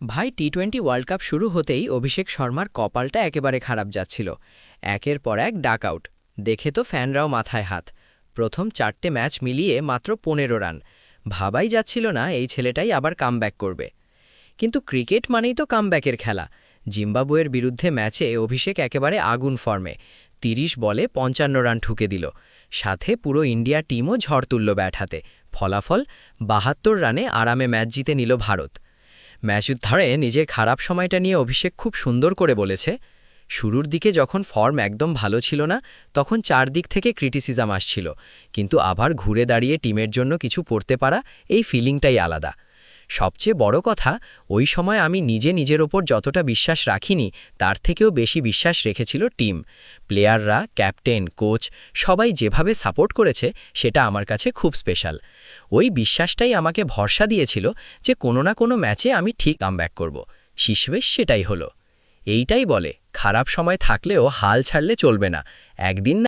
ভাই টি-20 world cup শুরু হতেই অভিষেক শর্মার কপালটা একেবারে খারাপ যাচ্ছিল। একের পর এক ডাক আউট। দেখে তো ফ্যানরাও মাথায় হাত। প্রথম 4টে ম্যাচ মিলিয়ে মাত্র 15 রান। ভাবাই যাচ্ছিল না এই ছেলেটাই আবার কামব্যাক করবে। কিন্তু ক্রিকেট মানেই তো কামব্যাকের খেলা। জিম্বাবুয়ের বিরুদ্ধে ম্যাচে অভিষেক একেবারে আগুন ফর্মে 30 বলে 55 রান ঠুকে দিল। সাথে পুরো ইন্ডিয়া টিমও ঝড় তুলল ব্যাট হাতে। ফলাফল 72 রানে আরামে ম্যাচ জিতে নিল ভারত। ম্যাচ উদ্ধারে নিজের খারাপ সময়টা নিয়ে অভিষেক খুব সুন্দর করে বলেছে, শুরুর দিকে যখন ফর্ম একদম ভালো ছিল না তখন চারদিক থেকে ক্রিটিসিজম আসছিল, কিন্তু আবার ঘুরে দাঁড়িয়ে টিমের জন্য কিছু করতে পারা, এই ফিলিংটাই আলাদা। সবচেয়ে বড় কথা, ওই সময় আমি নিজের ওপর যতটা বিশ্বাস রাখিনি তার থেকেও বেশি বিশ্বাস রেখেছিল টিম। প্লেয়াররা, ক্যাপ্টেন, কোচ সবাই যেভাবে সাপোর্ট করেছে সেটা আমার কাছে খুব স্পেশাল। ওই বিশ্বাসটাই আমাকে ভরসা দিয়েছিল যে কোনো না কোনো ম্যাচে আমি ঠিক কামব্যাক করব। শেষমেশ সেটাই হলো। এইটাই বলে, খারাপ সময় থাকলেও হাল ছাড়লে চলবে না। একদিন